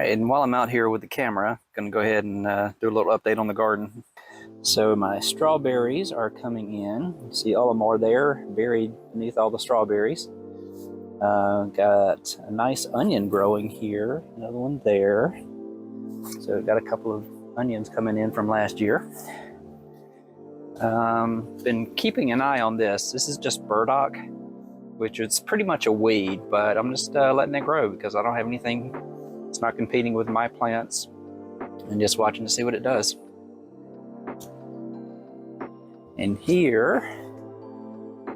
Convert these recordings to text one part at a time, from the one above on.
right, and while I'm out here with the camera, I'm going to go ahead and do a little update on the garden. So my strawberries are coming in. You see all of them are there, buried beneath all the strawberries. Got a nice onion growing here, another one there. So got a couple of onions coming in from last year. Been keeping an eye on this. This is just burdock, which is pretty much a weed, but I'm just letting it grow because I don't have anything. It's not competing with my plants, and just watching to see what it does. And here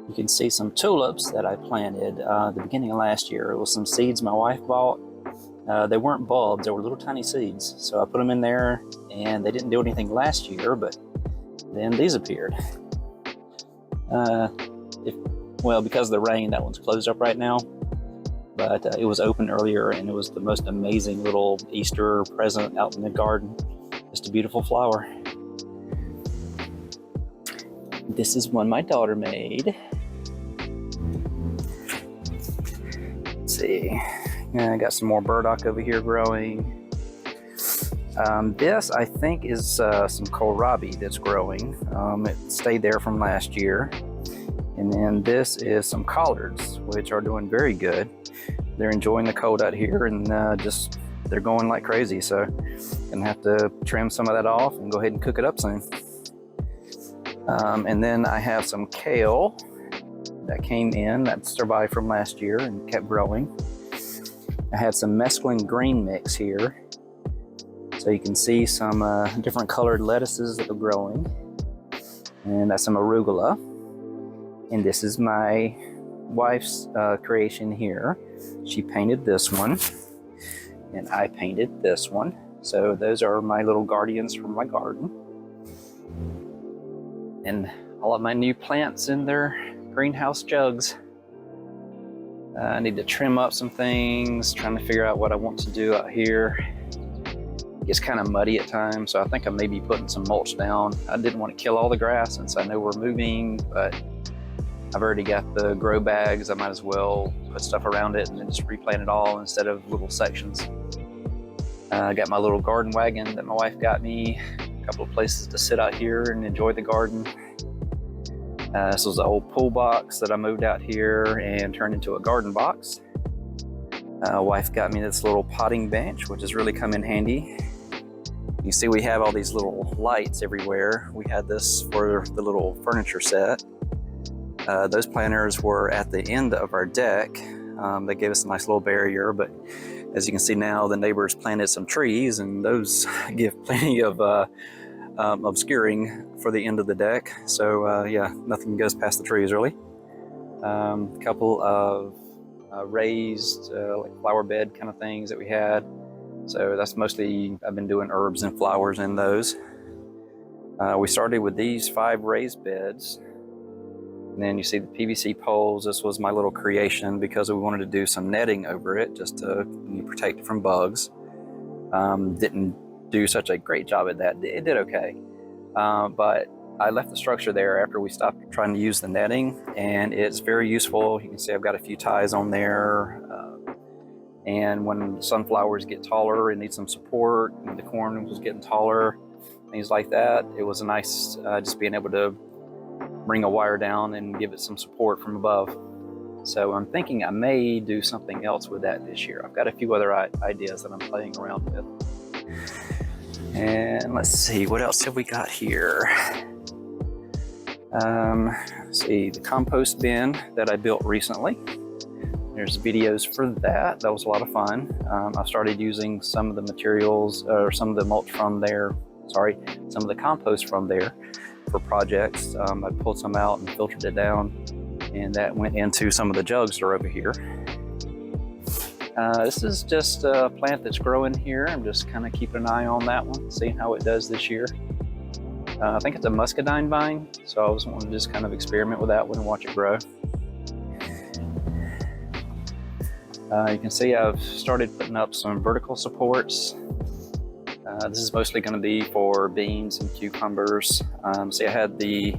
you can see some tulips that I planted at the beginning of last year. It was some seeds my wife bought. They weren't bulbs, they were little tiny seeds. So I put them in there and they didn't do anything last year, but then these appeared. Well, because of the rain, that one's closed up right now. But it was open earlier and it was the most amazing little Easter present out in the garden. Just a beautiful flower. This is one my daughter made. Let's see. I got some more burdock over here growing. This, I think, is some kohlrabi that's growing. It stayed there from last year. And then this is some collards, which are doing very good. They're enjoying the cold out here and they're going like crazy. So gonna have to trim some of that off and go ahead and cook it up soon. And then I have some kale that came in that survived from last year and kept growing. I had some mesclun green mix here. So you can see some different colored lettuces that are growing. And that's some arugula. And this is my wife's creation here. She painted this one and I painted this one. So those are my little guardians from my garden. And all of my new plants in their greenhouse jugs. I need to trim up some things, trying to figure out what I want to do out here. It gets kind of muddy at times, so I think I may be putting some mulch down. I didn't want to kill all the grass since I know we're moving, but I've already got the grow bags. I might as well put stuff around it and then just replant it all instead of little sections. I got my little garden wagon that my wife got me. A couple of places to sit out here and enjoy the garden. This was the old pool box that I moved out here and turned into a garden box. Wife got me this little potting bench, which has really come in handy. You see we have all these little lights everywhere. We had this for the little furniture set. Those planters were at the end of our deck. They gave us a nice little barrier, but as you can see now, the neighbors planted some trees and those give plenty of obscuring for the end of the deck. So yeah, nothing goes past the trees really. A couple of raised like flower bed kind of things that we had. So that's mostly, I've been doing herbs and flowers in those. We started with these 5 raised beds. And then you see the PVC poles. This was my little creation because we wanted to do some netting over it just to protect it from bugs. Didn't do such a great job at that. It did okay. But I left the structure there after we stopped trying to use the netting, and it's very useful. You can see I've got a few ties on there. And when the sunflowers get taller and need some support, and the corn was getting taller, things like that, it was a nice just being able to bring a wire down and give it some support from above. So I'm thinking I may do something else with that this year. I've got a few other ideas that I'm playing around with. And let's see, what else have we got here? Let's see, the compost bin that I built recently. There's videos for that. That was a lot of fun. I started using some of the materials, or some of the mulch from there, some of the compost from there for projects. I pulled some out and filtered it down, and that went into some of the jugs that are over here. This is just a plant that's growing here. I'm just kind of keeping an eye on that one, seeing how it does this year. I think it's a muscadine vine, so I was wanting to just kind of experiment with that one and watch it grow. You can see I've started putting up some vertical supports. This is mostly going to be for beans and cucumbers. See, I had the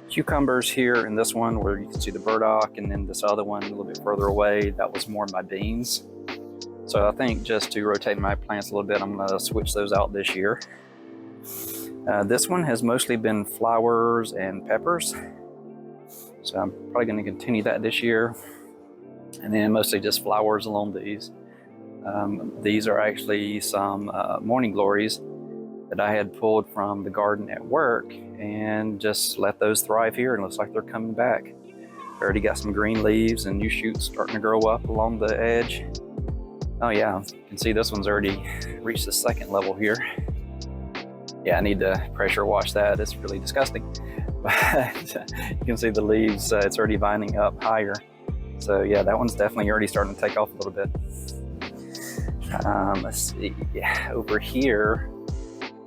cucumbers here in this one where you can see the burdock, and then this other one a little bit further away, that was more my beans. So I think just to rotate my plants a little bit, I'm gonna switch those out this year. This one has mostly been flowers and peppers. So I'm probably gonna continue that this year. And then mostly just flowers along these. These are actually some morning glories that I had pulled from the garden at work and just let those thrive here, and it looks like they're coming back. Already got some green leaves and new shoots starting to grow up along the edge. Oh yeah, you can see this one's already reached the second level here. Yeah, I need to pressure wash that. It's really disgusting. But you can see the leaves, it's already vining up higher. So yeah, that one's definitely already starting to take off a little bit. Let's see, over here,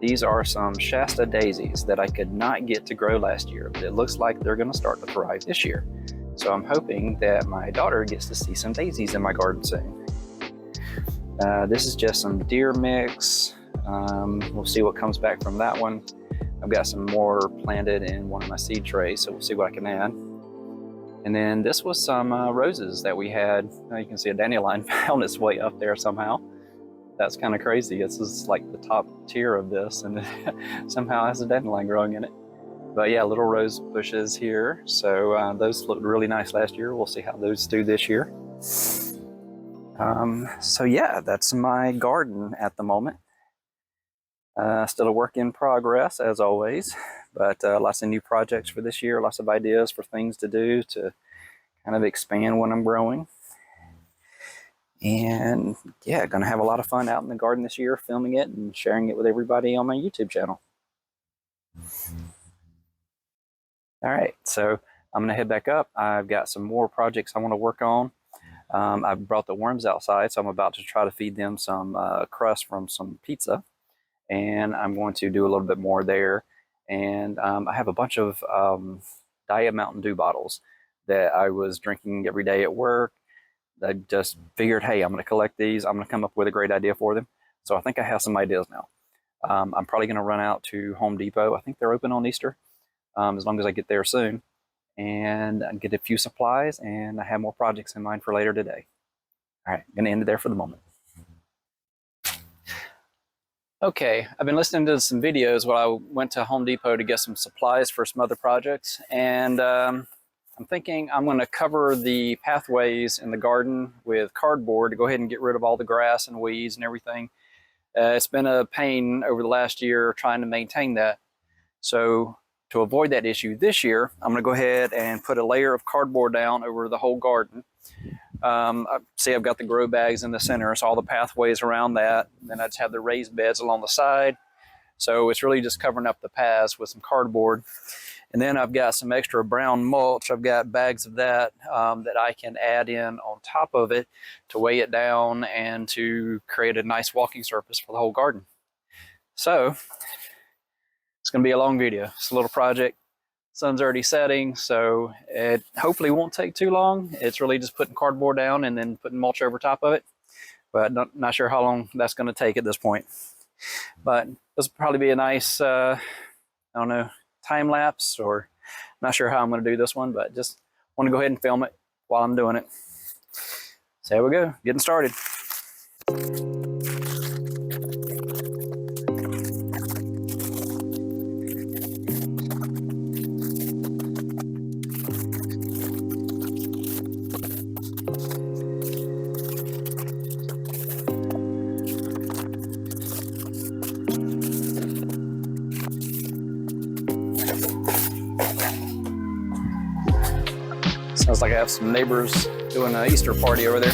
these are some Shasta daisies that I could not get to grow last year, but it looks like they're gonna start to thrive this year. So I'm hoping that my daughter gets to see some daisies in my garden soon. This is just some deer mix. We'll see what comes back from that one. I've got some more planted in one of my seed trays, so we'll see what I can add. And then this was some roses that we had. You can see a dandelion found its way up there somehow. That's kind of crazy. This is like the top tier of this, and it somehow has a dandelion growing in it. But yeah, little rose bushes here. So those looked really nice last year. We'll see how those do this year. So yeah, that's my garden at the moment. Still a work in progress as always, but lots of new projects for this year, lots of ideas for things to do to kind of expand what I'm growing. And yeah, gonna have a lot of fun out in the garden this year, filming it and sharing it with everybody on my YouTube channel. All right, so I'm gonna head back up. I've got some more projects I want to work on. I've brought the worms outside, so I'm about to try to feed them some crust from some pizza. And I'm going to do a little bit more there. And I have a bunch of Diet Mountain Dew bottles that I was drinking every day at work. I just figured, hey, I'm going to collect these. I'm going to come up with a great idea for them. So I think I have some ideas now. I'm probably going to run out to Home Depot. I think they're open on Easter, as long as I get there soon, and get a few supplies. And I have more projects in mind for later today. All right, I'm going to end it there for the moment. Okay, I've been listening to some videos while I went to Home Depot to get some supplies for some other projects, and I'm thinking I'm going to cover the pathways in the garden with cardboard to go ahead and get rid of all the grass and weeds and everything. It's been a pain over the last year trying to maintain that. So to avoid that issue this year, I'm going to go ahead and put a layer of cardboard down over the whole garden. See, I've got the grow bags in the center, so all the pathways around that. Then I just have the raised beds along the side. So it's really just covering up the paths with some cardboard. And then I've got some extra brown mulch. I've got bags of that that I can add in on top of it to weigh it down and to create a nice walking surface for the whole garden. So it's going to be a long video. It's a little project. Sun's already setting, so it hopefully won't take too long. It's really just putting cardboard down and then putting mulch over top of it, but not sure how long that's going to take at this point. But this will probably be a nice, I don't know, time lapse, or not sure how I'm going to do this one, but just want to go ahead and film it while I'm doing it. So here we go, getting started. Sounds like I have some neighbors doing an Easter party over there.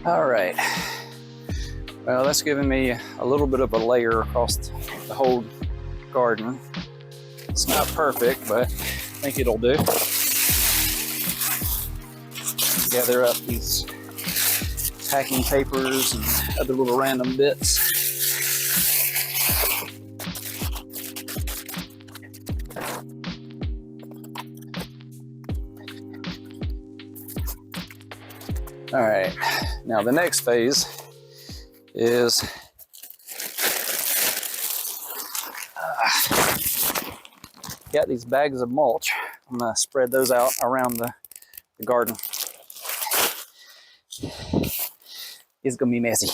All right, well, that's giving me a little bit of a layer across the whole garden. It's not perfect, but I think it'll do. Gather up these packing papers and other little random bits. All right, now the next phase is got these bags of mulch. I'm gonna spread those out around the garden. It's gonna be messy.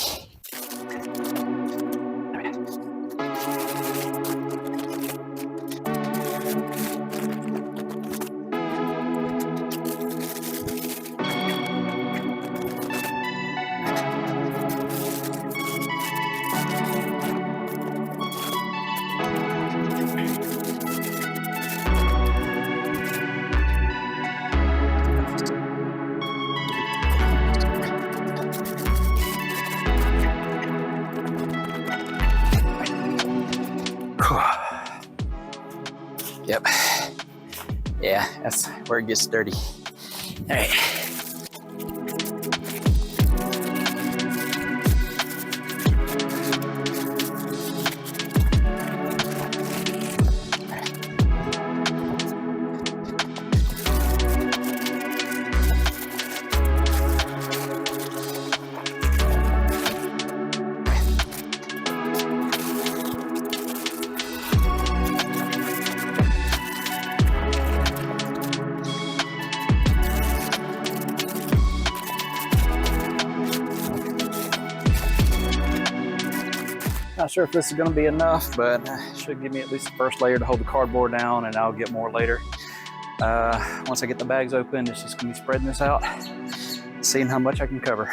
Yep. Yeah, that's where it gets dirty. All right. Not sure if this is going to be enough, but it should give me at least the first layer to hold the cardboard down, and I'll get more later. Once I get the bags open, it's just going to be spreading this out, seeing how much I can cover.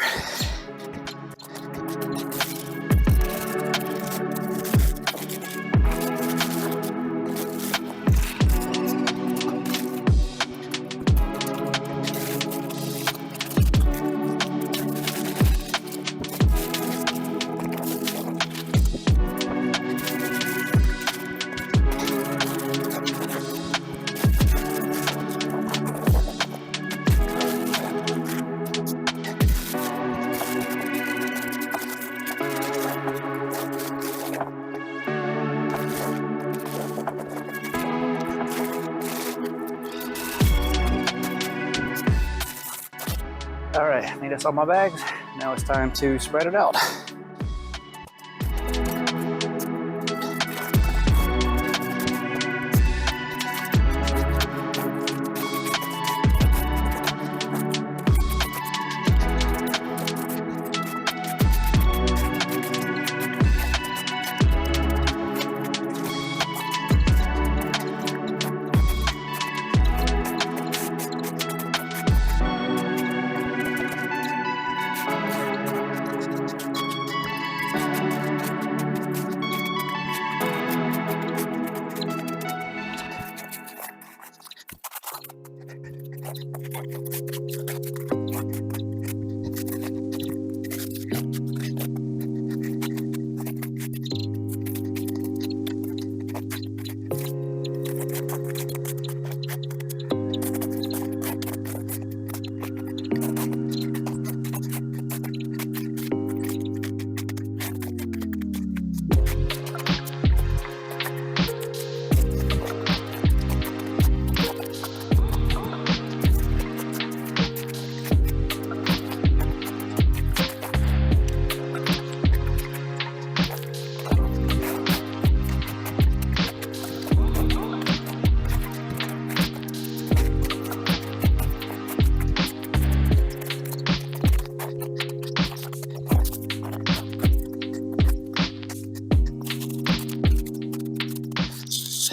All right, I think that's all my bags. Now it's time to spread it out.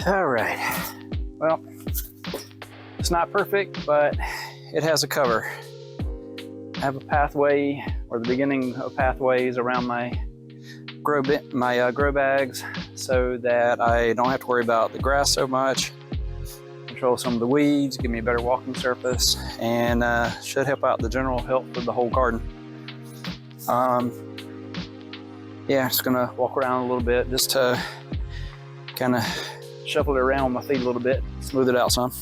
All right, well, it's not perfect, but it has a cover. I have a pathway, or the beginning of pathways around my grow bags, so that I don't have to worry about the grass so much. Control some of the weeds, give me a better walking surface, and should help out the general health of the whole garden. Yeah, just gonna walk around a little bit just to kind of shuffle it around with my feet a little bit, smooth it out some.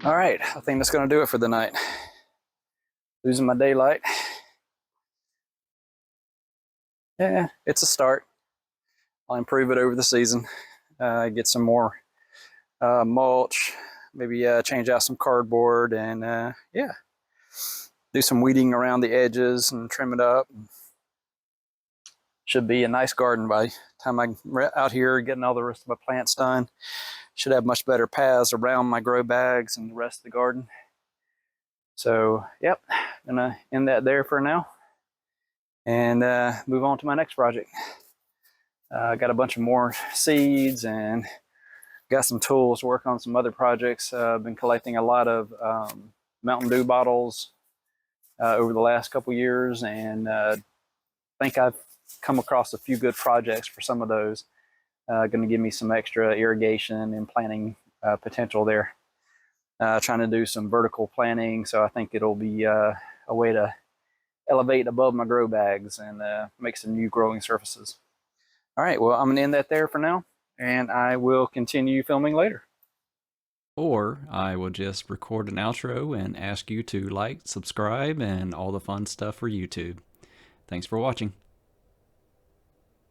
All right, I think that's gonna do it for the night. Losing my daylight. Yeah, it's a start. I'll improve it over the season. Get some more mulch, maybe change out some cardboard, and yeah, do some weeding around the edges and trim it up. Should be a nice garden by the time I'm out here getting all the rest of my plants done. Should have much better paths around my grow bags and the rest of the garden. So, yep, gonna end that there for now and move on to my next project. Got a bunch of more seeds and got some tools to work on some other projects. I've been collecting a lot of Mountain Dew bottles over the last couple years, and think I've come across a few good projects for some of those. Going to give me some extra irrigation and planting potential there. Trying to do some vertical planting, so I think it'll be a way to elevate above my grow bags and make some new growing surfaces. All right, well, I'm going to end that there for now, and I will continue filming later. Or I will just record an outro and ask you to like, subscribe, and all the fun stuff for YouTube. Thanks for watching.